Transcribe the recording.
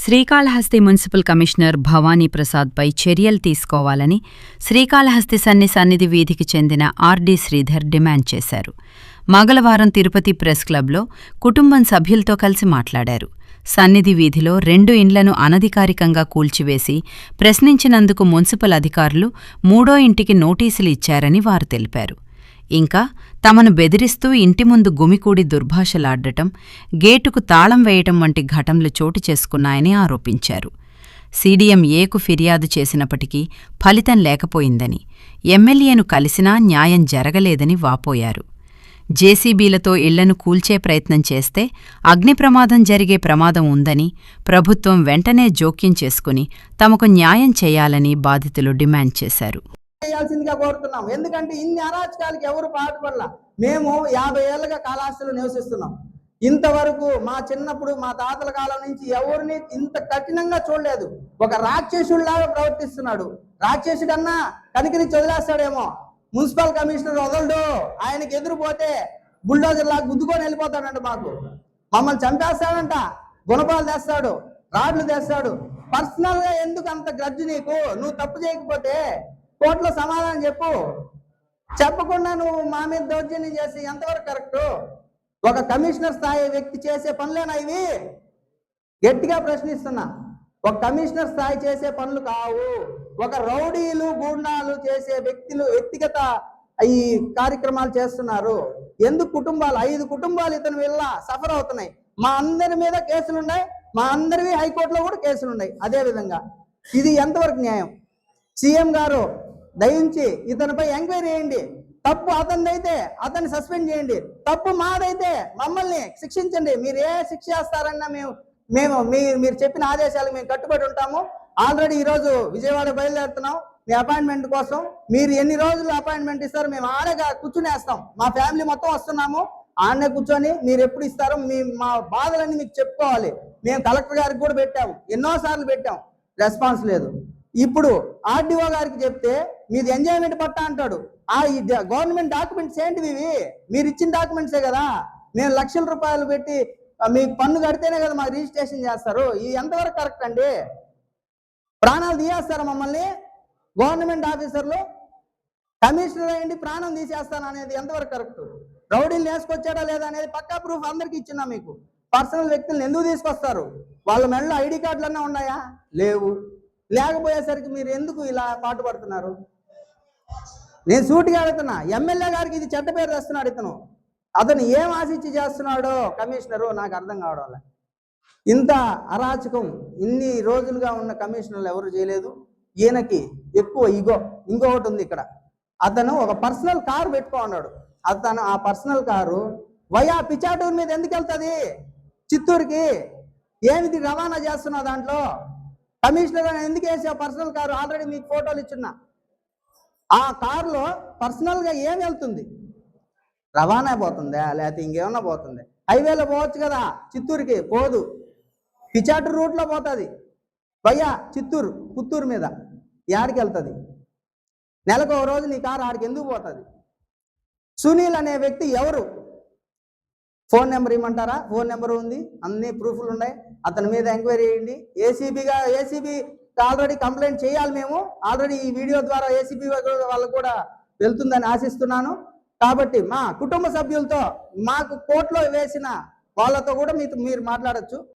Srikalahasti municipal commissioner Bhavani ప్రసాద్పై చర్యలు తీసుకోవాలని శ్రీకాళహస్తి సన్నిధి వీధికి చెందిన ఆర్డి శ్రీధర్ డిమాండ్ చేశారు. మంగళవారం తిరుపతి ప్రెస్ క్లబ్లో కుటుంబం సభ్యులతో కలిసి మాట్లాడారు. సన్నిధి వీధిలో 2 ఇండ్లను అనధికారికంగా కూల్చివేసి ప్రశ్నించినందుకు మున్సిపల్ అధికారులు 3వ ఇంటికి నోటీసులు ఇచ్చారని వారు తెలిపారు. ఇంకా తమను బెదిరిస్తూ ఇంటి ముందు గుమికూడి దుర్భాషలాడ్డటం, గేటుకు తాళం వేయటం వంటి ఘటనలు చోటు చేసుకున్నాయని ఆరోపించారు. సీడీఎం ఏకు ఫిర్యాదు చేసినప్పటికీ ఫలితం లేకపోయిందని, ఎమ్మెల్యేను కలిసినా న్యాయం జరగలేదని వాపోయారు. జేసీబీలతో ఇళ్లను కూల్చే ప్రయత్నం చేస్తే అగ్నిప్రమాదం జరిగే ప్రమాదం ఉందని, ప్రభుత్వం వెంటనే జోక్యం చేసుకుని తమకు న్యాయం చేయాలని బాధితులు డిమాండ్ చేశారు. చేయాల్సిందిగా కోరుతున్నాం. ఎందుకంటే ఇన్ని అరాచకాలకి ఎవరు పాటుపడలా. మేము 50 ఏళ్లుగా కాళహస్తిలో నివసిస్తున్నాం. ఇంతవరకు మా చిన్నప్పుడు మా తాతల కాలం నుంచి ఎవరిని ఇంత కఠినంగా చూడలేదు. ఒక రాక్షసుడిలాగా ప్రవర్తిస్తున్నాడు. రాక్షసుడన్నా కనికరించి వదిలేస్తాడేమో, మున్సిపల్ కమిషనర్ వదలడు. ఆయనకి ఎదురుపోతే బుల్డోజర్ లాగా గుద్దుకొని వెళ్ళిపోతాడంట. మమ్మల్ని చంపేస్తాడంట. గుణపాలు తెస్తాడు, రాడ్లు తెస్తాడు. పర్సనల్ గా ఎందుకు అంత గ్రడ్జు నీకు? నువ్వు తప్పు చేయకపోతే కోర్టులో సమాధానం చెప్పు. చెప్పకుండా నువ్వు మా మీద దౌర్జన్యం చేసి ఎంతవరకు కరెక్ట్? ఒక కమిషనర్ స్థాయి వ్యక్తి చేసే పనులేనా ఇవి? గట్టిగా ప్రశ్నిస్తున్నా. ఒక కమిషనర్ స్థాయి చేసే పనులు కావు. ఒక రౌడీలు గూండాలు చేసే వ్యక్తిగత ఈ కార్యక్రమాలు చేస్తున్నారు. ఎందుకు కుటుంబాలు 5 కుటుంబాలు ఇతని వల్ల సఫర్ అవుతున్నాయి. మా అందరి మీద కేసులున్నాయి. మా అందరివి హైకోర్టులో కూడా కేసులున్నాయి. అదే విధంగా ఇది ఎంతవరకు న్యాయం? సీఎం గారు దయించి ఇతనిపై ఎంక్వైరీ చేయండి. తప్పు అతనిదైతే అతన్ని సస్పెండ్ చేయండి. తప్పు మాదైతే మమ్మల్ని శిక్షించండి. మీరు ఏ శిక్ష చేస్తారన్నా మేము మీరు చెప్పిన ఆదేశాలకు మేము కట్టుబడి ఉంటాము. ఆల్రెడీ ఈరోజు విజయవాడ బయలుదేరుతున్నాం మీ అపాయింట్మెంట్ కోసం. మీరు ఎన్ని రోజులు అపాయింట్మెంట్ ఇస్తారో మేము ఆడే కూర్చునేస్తాం. మా ఫ్యామిలీ మొత్తం వస్తున్నాము. ఆడనే కూర్చొని మీరు ఎప్పుడు ఇస్తారో మా బాధలన్నీ మీకు చెప్పుకోవాలి. మేము కలెక్టర్ గారికి కూడా పెట్టాము, ఎన్నోసార్లు పెట్టాం, రెస్పాన్స్ లేదు. ఇప్పుడు ఆర్డీఓ గారికి చెప్తే మీది ఎంజాయ్మెంట్ పట్టా అంటాడు. ఈ గవర్నమెంట్ డాక్యుమెంట్స్ ఏంటివి? ఇవి మీరు ఇచ్చిన డాక్యుమెంట్సే కదా. మేము లక్షల రూపాయలు పెట్టి మీకు పన్ను కడితేనే కదా మాకు రిజిస్ట్రేషన్ చేస్తారు. ఇది ఎంతవరకు కరెక్ట్ అండి? ప్రాణాలు తీసేస్తారా మమ్మల్ని గవర్నమెంట్ ఆఫీసర్లు? కమిషనర్ అయ్యండి ప్రాణం తీసేస్తాను అనేది ఎంతవరకు కరెక్ట్? రౌడీలు వేసుకొచ్చాడా లేదా అనేది పక్కా ప్రూఫ్ అందరికి ఇచ్చినా. మీకు పర్సనల్ వ్యక్తులను ఎందుకు తీసుకొస్తారు? వాళ్ళ మెడలో ఐడి కార్డులన్నా ఉన్నాయా? లేవు. లేకపోయేసరికి మీరు ఎందుకు ఇలా పాటుపడుతున్నారు? నేను సూటిగా అడుగుతున్నా. ఎమ్మెల్యే గారికి ఇది చెడ్డ పేరు తెస్తున్నాడు. అతను ఏం ఆశించి చేస్తున్నాడో కమిషనరు నాకు అర్థం కావడం. ఇంత అరాచకం ఇన్ని రోజులుగా ఉన్న కమిషనర్లు ఎవరు చేయలేదు. ఈయనకి ఎక్కువ ఇంకొకటి ఉంది ఇక్కడ. అతను ఒక పర్సనల్ కారు పెట్టుకున్నాడు. అతను ఆ పర్సనల్ కారు వయా పిచాటూరు మీద ఎందుకు వెళ్తుంది? చిత్తూరుకి ఏమిది రవాణా చేస్తున్నావు? దాంట్లో కమిషనర్ అని ఎందుకు వేసావు పర్సనల్ కారు? ఆల్రెడీ మీకు ఫోటోలు ఇచ్చున్నా. ఆ కారులో పర్సనల్ గా ఏం వెళ్తుంది? రవాణా పోతుందా లేకపోతే ఇంకేమన్నా పోతుంది? హైవేలో పోవచ్చు కదా, చిత్తూరుకి పోదు. పిచాటూరు రూట్ లో పోతుంది. భయ్యా పుత్తూరు మీద యాడికి వెళ్తుంది? నెలకు ఒక రోజు నీ కారు ఆడికి ఎందుకు పోతుంది? సునీల్ అనే వ్యక్తి ఎవరు? ఫోన్ నెంబర్ ఇవ్వమంటారా? ఫోన్ నెంబర్ ఉంది, అన్ని ప్రూఫ్లు ఉన్నాయి. అతని మీద ఎంక్వైరీ చేయండి. ఏసీబీ ఆల్రెడీ కంప్లైంట్ చేయాలి. మేము ఆల్రెడీ ఈ వీడియో ద్వారా ఏసీబీ వాళ్ళకు కూడా వెళ్తుందని ఆశిస్తున్నాను. కాబట్టి మా కుటుంబ సభ్యులతో మాకు కోర్టులో వేసిన వాళ్ళతో కూడా మీరు మాట్లాడచ్చు.